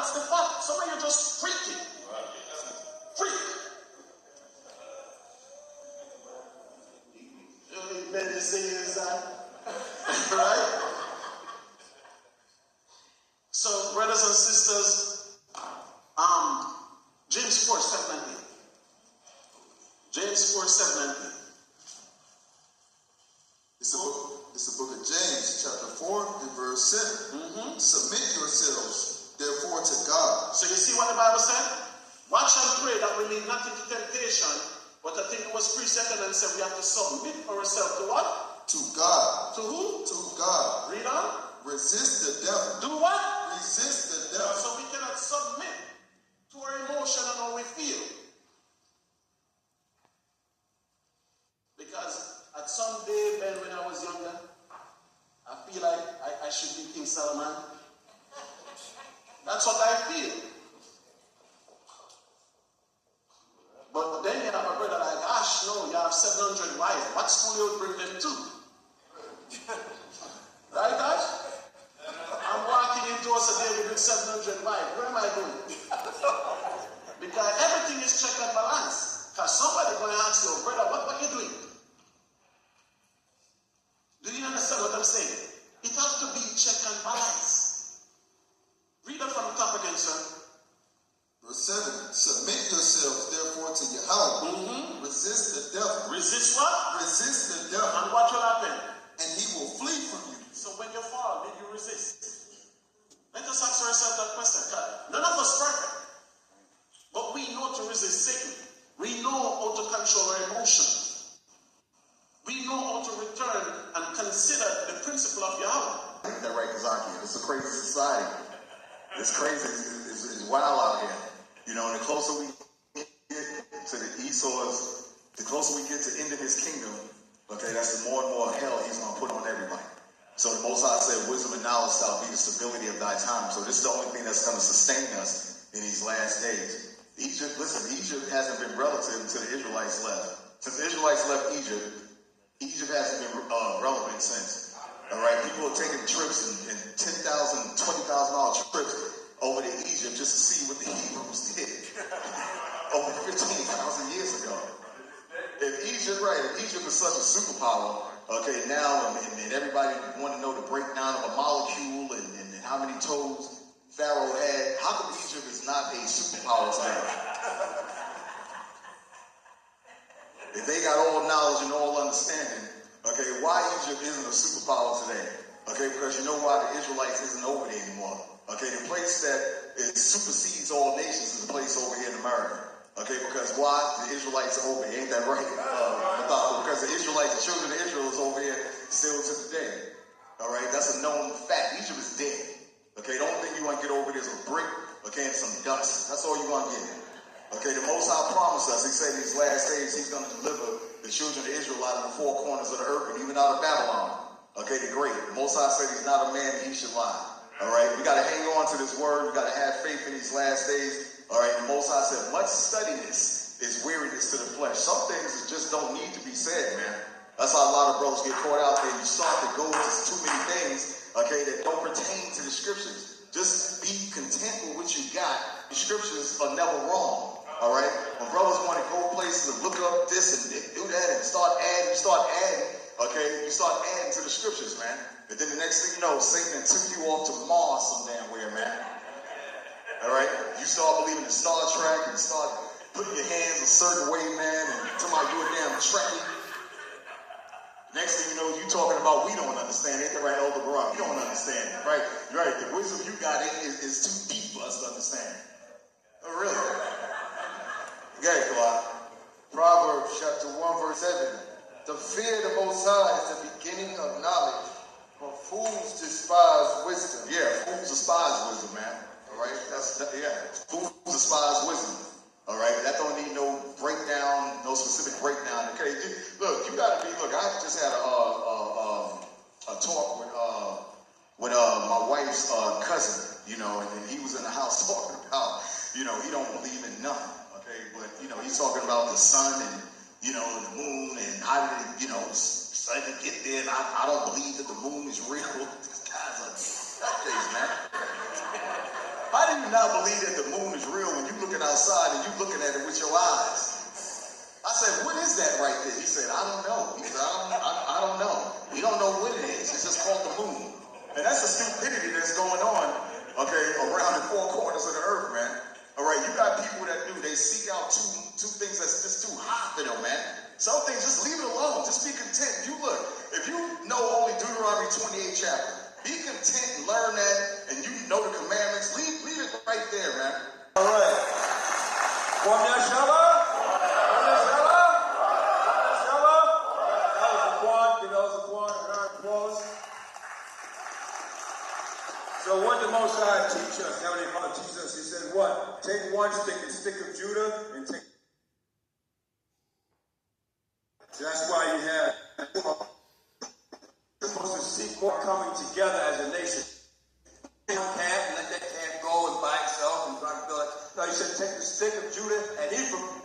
That's the fact. Some of you just freaky. Freak. You better say is that. Right? So, brothers and sisters, James 4:7-8. James 4:7-8. It's the book of James, chapter 4, and verse 7. Submit yourselves, therefore, to God. So you see what the Bible said? Watch and pray that we lead not into temptation, but I think it was precept and said we have to submit ourselves to what? To God. To who? To God. Read on. Resist the devil. Do what? Resist the devil. So we cannot submit to our emotion and how we feel. Because at some day, Ben, when I was younger, I feel like I should be King Solomon. That's what I feel. But then you have a brother like, gosh, no, you have 700 wives. What school you would bring them to? Right, Ash? I'm walking into us a day with 700 wives. Where am I going? Because everything is check and balance. Because somebody going to ask you, brother, what are you doing? Do you understand what I'm saying? It has to be check and balance. Read it from the top again, sir. Verse 7. Submit yourselves, therefore, to Yahweh. Resist the devil. Resist what? Resist the devil. And what will happen? And he will flee from you. So when you fall, did you resist? Let us ask ourselves that question. None of us perfect. But we know to resist Satan. We know how to control our emotions. We know how to return and consider the principle of Yahweh. Ain't that right, Kazaki? It's a crazy society. It's crazy. It's wild out here. You know, and the closer we get to the Esau's, the closer we get to ending his kingdom, okay, that's the more and more hell he's going to put on everybody. So the Most High said, wisdom and knowledge shall be the stability of thy time. So this is the only thing that's going to sustain us in these last days. Egypt hasn't been relative until the Israelites left. Since the Israelites left Egypt hasn't been relevant since. All right, people are taking trips and $10,000, $20,000 trips over to Egypt just to see what the Hebrews did over 15,000 years ago. If Egypt is such a superpower, okay, now and everybody want to know the breakdown of a molecule and how many toes Pharaoh had. How come Egypt is not a superpower today? If they got all knowledge and all understanding, okay, why Egypt isn't a superpower today? Okay, because you know why the Israelites isn't over there anymore. Okay, the place that it supersedes all nations is the place over here in America. Okay, because why? The Israelites are over here. Ain't that right? Because the Israelites, the children of Israel is over here still to today. All right, that's a known fact. Egypt is dead. Okay, the only thing you want to get over there is a brick, okay, and some dust. That's all you want to get. Okay, the Most High promised us. He said in these last days he's going to deliver the children of Israel out of the four corners of the earth and even out of Babylon. Okay, the great. The Most High said he's not a man that he should lie. All right, we got to hang on to this word. We got to have faith in these last days. All right, the Most High said, much steadiness is weariness to the flesh. Some things just don't need to be said, man. That's how a lot of brothers get caught out there. You start to go into too many things, okay, that don't pertain to the scriptures. Just be content with what you got. The scriptures are never wrong. All right, when brothers want to go places and look up this and do that and start adding, okay, you start adding to the scriptures, man. And then the next thing you know, Satan took you off to Mars some damn where, man. All right, you start believing in Star Trek and start putting your hands a certain way, man, and talking about you a damn Trekkie. Next thing you know, you talking about we don't understand. Ain't that right, Elder Barak? You don't understand, right? Right. The wisdom you got is too deep for us to understand. Oh, really? Okay, Clyde. Proverbs chapter 1, verse 7. The fear of the Most High is the beginning of knowledge, but fools despise wisdom. Yeah, fools despise wisdom, man. All right, fools despise wisdom. All right, that don't need no breakdown, no specific breakdown. Okay, look, you gotta be. Look, I just had a talk with my wife's cousin, you know, and he was in the house talking about, you know, he don't believe in nothing. Okay, but you know, he's talking about the sun and you know the moon and how did it, you know, sun to get there. And I don't believe that the moon is real. These guys are nutcases, man. how do you not believe that the moon is real when you looking outside and you looking at it with your eyes? I said, what is that right there? He said, I don't know. He said, I don't know. You don't know what it is. It's just called the moon. And that's the stupidity that's going on, okay, around the four corners of the earth, man. All right, you got people that they seek out two things that's just too hot for them, man. Some things, just leave it alone. Just be content. If you know only Deuteronomy 28 chapter, be content and learn that, and you know the commandments. Leave it right there, man. All right. So what did the Most High teach us? Heavenly Father teaches us. He said, what? Take one stick, the stick of Judah, and take. So that's why you have. You're supposed to seek more coming together as a nation. You can't let that camp go and by itself and try to build it. No, he said, take the stick of Judah and Ephraim